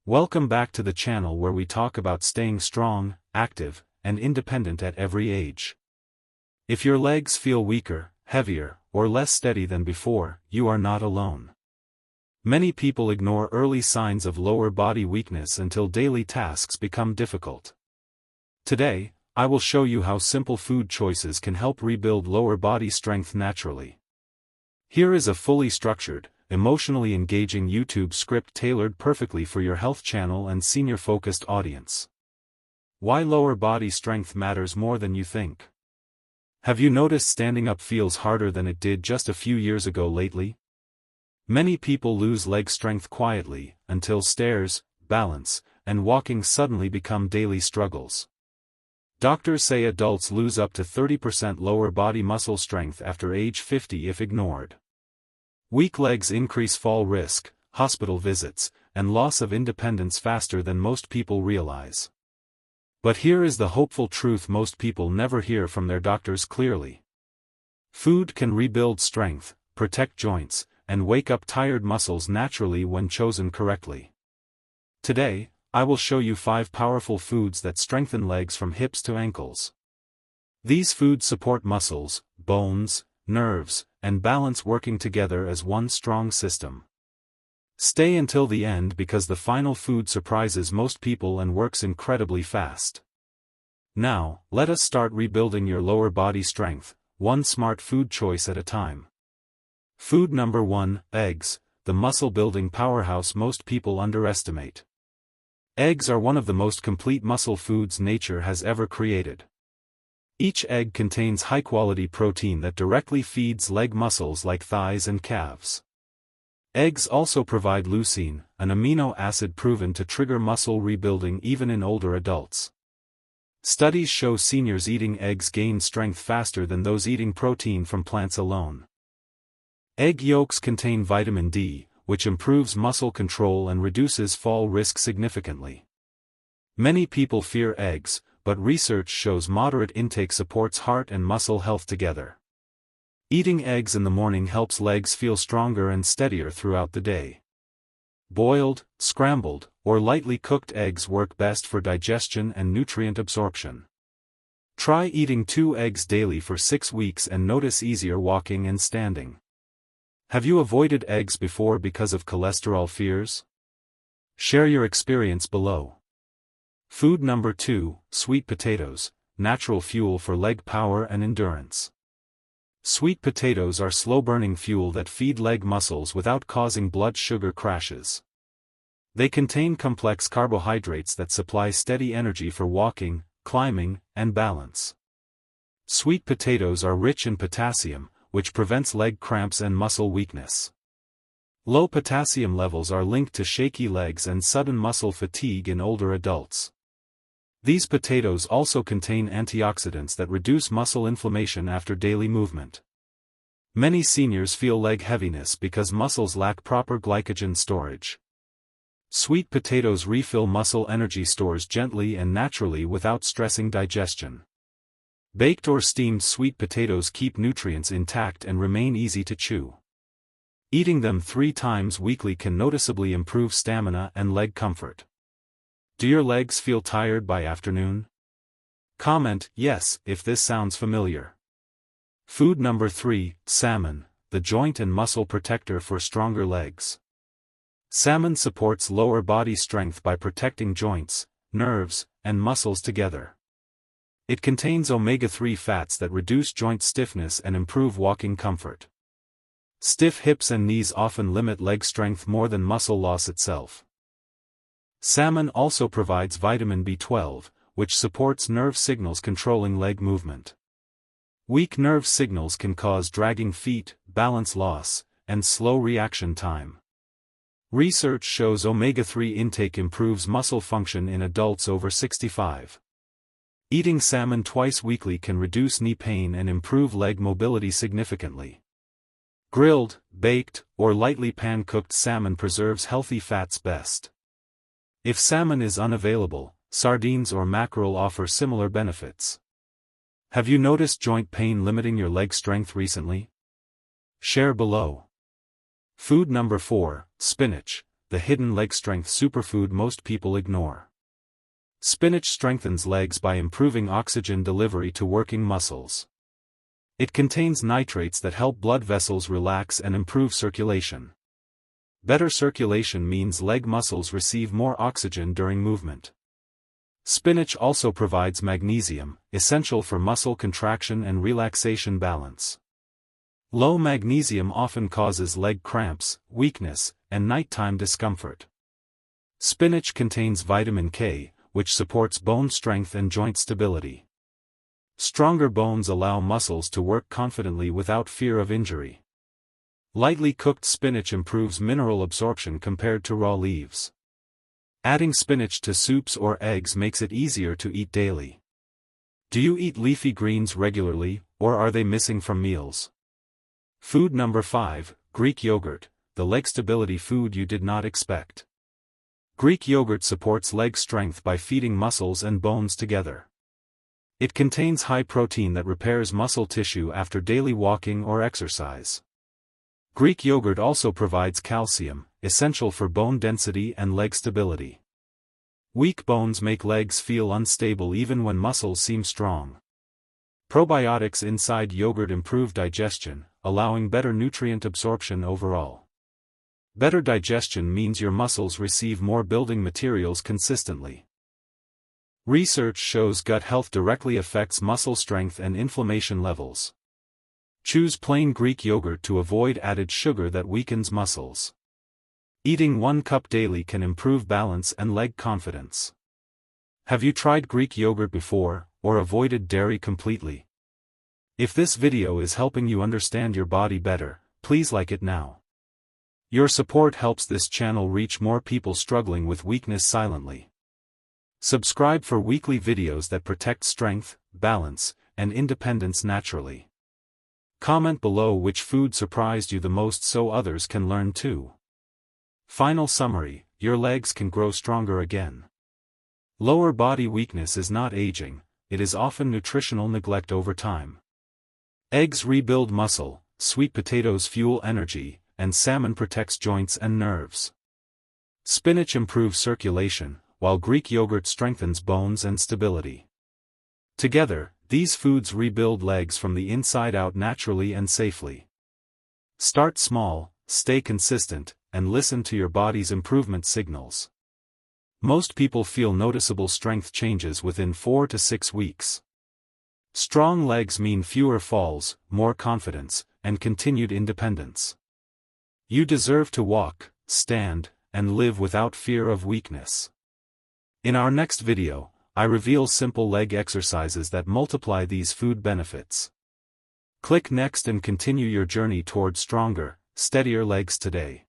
Welcome back to the channel where we talk about staying strong, active, and independent at every age. If your legs feel weaker, heavier, or less steady than before, you are not alone. Many people ignore early signs of lower body weakness until daily tasks become difficult. Today, I will show you how simple food choices can help rebuild lower body strength naturally. Here is a fully structured, emotionally engaging YouTube script tailored perfectly for your health channel and senior-focused audience. Why lower body strength matters more than you think. Have you noticed standing up feels harder than it did just a few years ago lately? Many people lose leg strength quietly, until stairs, balance, and walking suddenly become daily struggles. Doctors say adults lose up to 30% lower body muscle strength after age 50 if ignored. Weak legs increase fall risk, hospital visits, and loss of independence faster than most people realize. But here is the hopeful truth most people never hear from their doctors clearly. Food can rebuild strength, protect joints, and wake up tired muscles naturally when chosen correctly. Today, I will show you 5 powerful foods that strengthen legs from hips to ankles. These foods support muscles, bones, nerves, and balance working together as one strong system. Stay until the end because the final food surprises most people and works incredibly fast. Now, let us start rebuilding your lower body strength, one smart food choice at a time. Food number 1, eggs, the muscle-building powerhouse most people underestimate. Eggs are one of the most complete muscle foods nature has ever created. Each egg contains high-quality protein that directly feeds leg muscles like thighs and calves. Eggs also provide leucine, an amino acid proven to trigger muscle rebuilding even in older adults. Studies show seniors eating eggs gain strength faster than those eating protein from plants alone. Egg yolks contain vitamin D, which improves muscle control and reduces fall risk significantly. Many people fear eggs, but research shows moderate intake supports heart and muscle health together. Eating eggs in the morning helps legs feel stronger and steadier throughout the day. Boiled, scrambled, or lightly cooked eggs work best for digestion and nutrient absorption. Try eating 2 eggs daily for 6 weeks and notice easier walking and standing. Have you avoided eggs before because of cholesterol fears? Share your experience below. Food number 2, sweet potatoes, natural fuel for leg power and endurance. Sweet potatoes are slow-burning fuel that feed leg muscles without causing blood sugar crashes. They contain complex carbohydrates that supply steady energy for walking, climbing, and balance. Sweet potatoes are rich in potassium, which prevents leg cramps and muscle weakness. Low potassium levels are linked to shaky legs and sudden muscle fatigue in older adults. These potatoes also contain antioxidants that reduce muscle inflammation after daily movement. Many seniors feel leg heaviness because muscles lack proper glycogen storage. Sweet potatoes refill muscle energy stores gently and naturally without stressing digestion. Baked or steamed sweet potatoes keep nutrients intact and remain easy to chew. Eating them 3 times weekly can noticeably improve stamina and leg comfort. Do your legs feel tired by afternoon? Comment yes if this sounds familiar. Food number 3, salmon, the joint and muscle protector for stronger legs. Salmon supports lower body strength by protecting joints, nerves, and muscles together. It contains omega-3 fats that reduce joint stiffness and improve walking comfort. Stiff hips and knees often limit leg strength more than muscle loss itself. Salmon also provides vitamin B12, which supports nerve signals controlling leg movement. Weak nerve signals can cause dragging feet, balance loss, and slow reaction time. Research shows omega-3 intake improves muscle function in adults over 65. Eating salmon twice weekly can reduce knee pain and improve leg mobility significantly. Grilled, baked, or lightly pan-cooked salmon preserves healthy fats best. If salmon is unavailable, sardines or mackerel offer similar benefits. Have you noticed joint pain limiting your leg strength recently? Share below. Food number 4, spinach, the hidden leg strength superfood most people ignore. Spinach strengthens legs by improving oxygen delivery to working muscles. It contains nitrates that help blood vessels relax and improve circulation. Better circulation means leg muscles receive more oxygen during movement. Spinach also provides magnesium, essential for muscle contraction and relaxation balance. Low magnesium often causes leg cramps, weakness, and nighttime discomfort. Spinach contains vitamin K, which supports bone strength and joint stability. Stronger bones allow muscles to work confidently without fear of injury. Lightly cooked spinach improves mineral absorption compared to raw leaves. Adding spinach to soups or eggs makes it easier to eat daily. Do you eat leafy greens regularly, or are they missing from meals? Food number 5, Greek yogurt, the leg stability food you did not expect. Greek yogurt supports leg strength by feeding muscles and bones together. It contains high protein that repairs muscle tissue after daily walking or exercise. Greek yogurt also provides calcium, essential for bone density and leg stability. Weak bones make legs feel unstable even when muscles seem strong. Probiotics inside yogurt improve digestion, allowing better nutrient absorption overall. Better digestion means your muscles receive more building materials consistently. Research shows gut health directly affects muscle strength and inflammation levels. Choose plain Greek yogurt to avoid added sugar that weakens muscles. Eating 1 cup daily can improve balance and leg confidence. Have you tried Greek yogurt before, or avoided dairy completely? If this video is helping you understand your body better, please like it now. Your support helps this channel reach more people struggling with weakness silently. Subscribe for weekly videos that protect strength, balance, and independence naturally. Comment below which food surprised you the most so others can learn too. Final summary: your legs can grow stronger again. Lower body weakness is not aging, it is often nutritional neglect over time. Eggs rebuild muscle, sweet potatoes fuel energy, and salmon protects joints and nerves. Spinach improves circulation, while Greek yogurt strengthens bones and stability. Together, these foods rebuild legs from the inside out naturally and safely. Start small, stay consistent, and listen to your body's improvement signals. Most people feel noticeable strength changes within 4 to 6 weeks. Strong legs mean fewer falls, more confidence, and continued independence. You deserve to walk, stand, and live without fear of weakness. In our next video, I reveal simple leg exercises that multiply these food benefits. Click next and continue your journey toward stronger, steadier legs today.